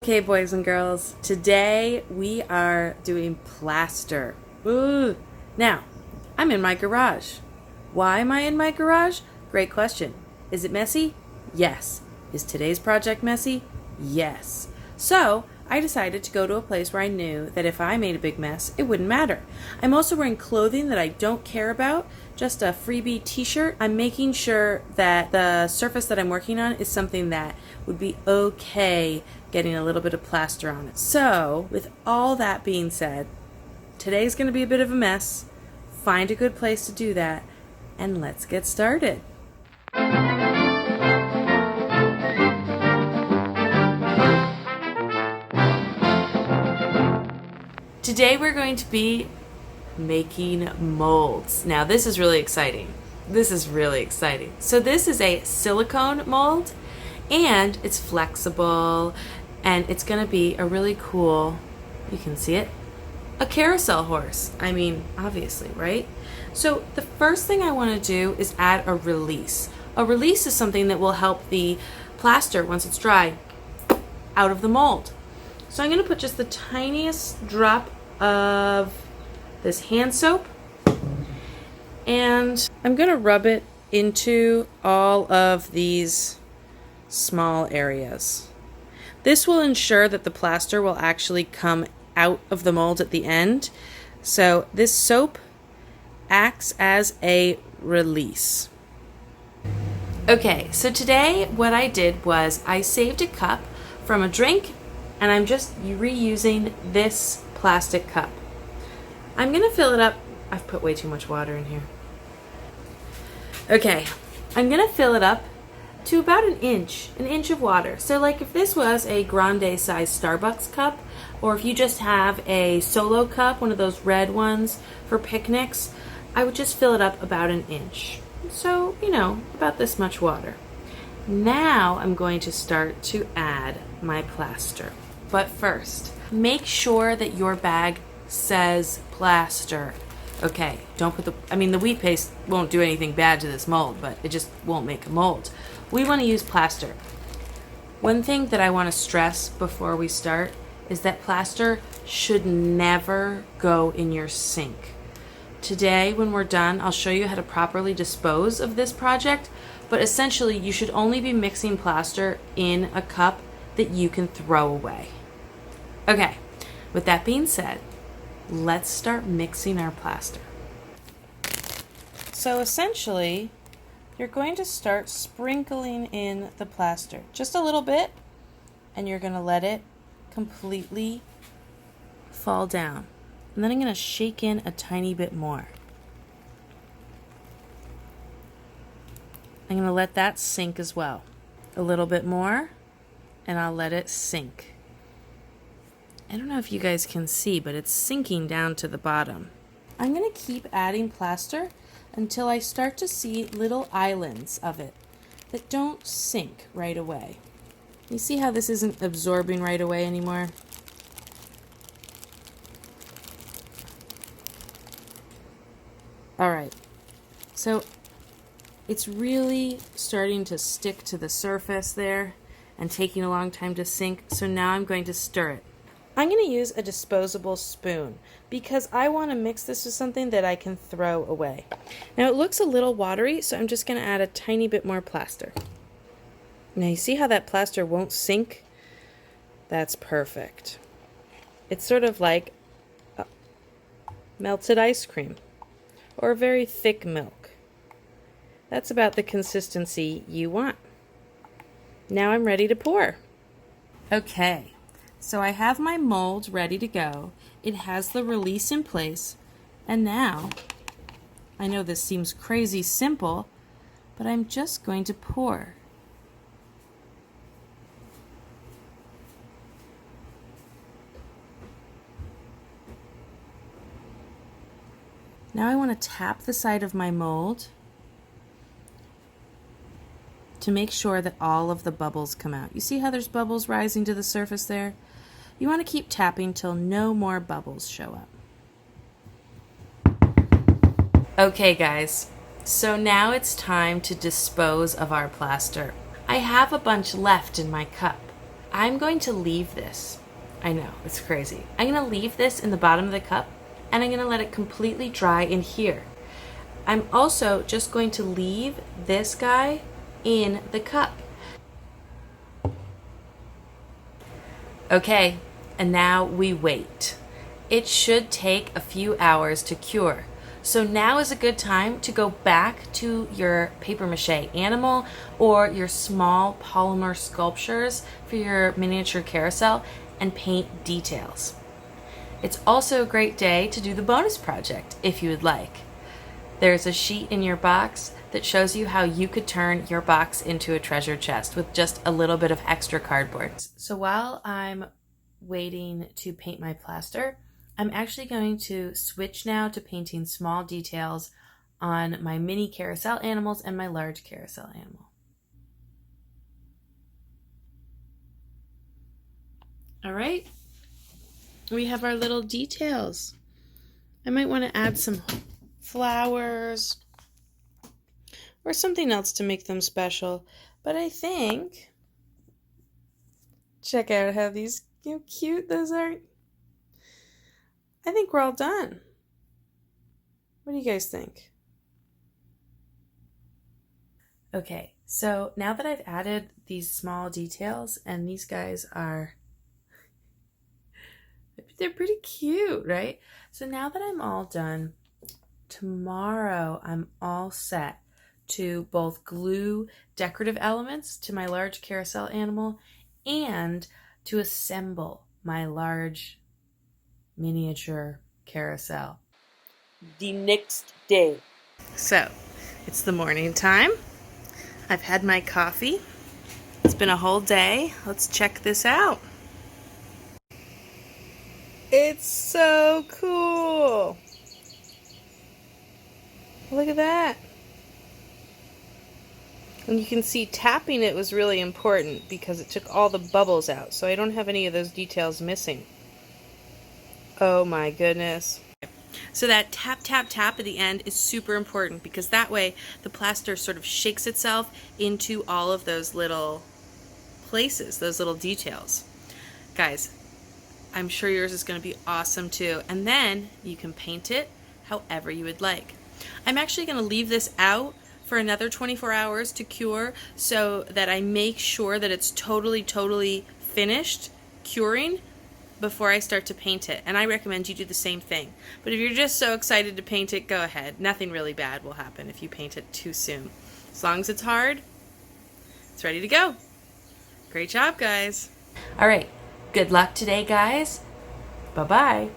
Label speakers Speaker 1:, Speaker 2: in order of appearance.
Speaker 1: Okay, boys and girls, today we are doing plaster. Ooh. Now, I'm in my garage. Why am I in my garage? Great question. Is it messy? Yes. Is today's project messy? Yes. So, I decided to go to a place where I knew that if I made a big mess, it wouldn't matter. I'm also wearing clothing that I don't care about, just a freebie t-shirt. I'm making sure that the surface that I'm working on is something that would be okay getting a little bit of plaster on it. So, with all that being said, today's going to be a bit of a mess. Find a good place to do that, and let's get started. Today we're going to be making molds. Now this is really exciting. So this is a silicone mold, and it's flexible, and it's going to be a really cool, you can see it, a carousel horse. I mean, obviously, right? So the first thing I want to do is add a release. A release is something that will help the plaster, once it's dry, out of the mold. So I'm going to put just the tiniest drop of this hand soap, and I'm going to rub it into all of these small areas. This will ensure that the plaster will actually come out of the mold at the end. So this soap acts as a release. Okay, so today what I did was I saved a cup from a drink, and I'm just reusing this plastic cup. I'm gonna fill it up. I've put way too much water in here. Okay, I'm gonna fill it up to about an inch of water. So like if this was a grande size Starbucks cup, or if you just have a solo cup, one of those red ones for picnics, I would just fill it up about an inch. So, you know, about this much water. Now I'm going to start to add my plaster. But first, make sure that your bag says plaster. Okay, don't put the wheat paste won't do anything bad to this mold, but it just won't make a mold. We want to use plaster. One thing that I want to stress before we start is that plaster should never go in your sink. Today, when we're done, I'll show you how to properly dispose of this project, but essentially you should only be mixing plaster in a cup that you can throw away. Okay, with that being said, let's start mixing our plaster. So essentially, you're going to start sprinkling in the plaster, just a little bit, and you're going to let it completely fall down. And then I'm going to shake in a tiny bit more. I'm going to let that sink as well. A little bit more, and I'll let it sink. I don't know if you guys can see, but it's sinking down to the bottom. I'm going to keep adding plaster until I start to see little islands of it that don't sink right away. You see how this isn't absorbing right away anymore? All right, so it's really starting to stick to the surface there and taking a long time to sink, so now I'm going to stir it. I'm going to use a disposable spoon because I want to mix this with something that I can throw away. Now it looks a little watery, so I'm just going to add a tiny bit more plaster. Now you see how that plaster won't sink? That's perfect. It's sort of like melted ice cream or very thick milk. That's about the consistency you want. Now I'm ready to pour. Okay. So I have my mold ready to go. It has the release in place. And now, I know this seems crazy simple, but I'm just going to pour. Now I want to tap the side of my mold to make sure that all of the bubbles come out. You see how there's bubbles rising to the surface there? You want to keep tapping till no more bubbles show up. Okay guys, so now it's time to dispose of our plaster. I have a bunch left in my cup. I'm going to leave this. I know, it's crazy. I'm going to leave this in the bottom of the cup, and I'm going to let it completely dry in here. I'm also just going to leave this guy in the cup. Okay, and now we wait. It should take a few hours to cure. So now is a good time to go back to your paper mache animal or your small polymer sculptures for your miniature carousel and paint details. It's also a great day to do the bonus project if you would like. There's a sheet in your box that shows you how you could turn your box into a treasure chest with just a little bit of extra cardboard. So while I'm waiting to paint my plaster, I'm actually going to switch now to painting small details on my mini carousel animals and my large carousel animal. All right, we have our little details. I might want to add some flowers or something else to make them special, but I think, check out how cute those are. I think we're all done. What do you guys think? Okay, so now that I've added these small details, and these guys are, they're pretty cute, right? So now that I'm all done, tomorrow I'm all set to both glue decorative elements to my large carousel animal and to assemble my large miniature carousel. The next day. So, it's the morning time. I've had my coffee. It's been a whole day. Let's check this out. It's so cool. Look at that. And you can see tapping it was really important because it took all the bubbles out, so I don't have any of those details missing. Oh my goodness. So that tap, tap, tap at the end is super important because that way the plaster sort of shakes itself into all of those little places, those little details. Guys, I'm sure yours is going to be awesome too. And then you can paint it however you would like. I'm actually going to leave this out for another 24 hours to cure so that I make sure that it's totally finished curing before I start to paint it. And I recommend you do the same thing. But if you're just so excited to paint it, go ahead. Nothing really bad will happen if you paint it too soon. As long as it's hard, it's ready to go. Great job, guys. All right. Good luck today, guys. Bye-bye.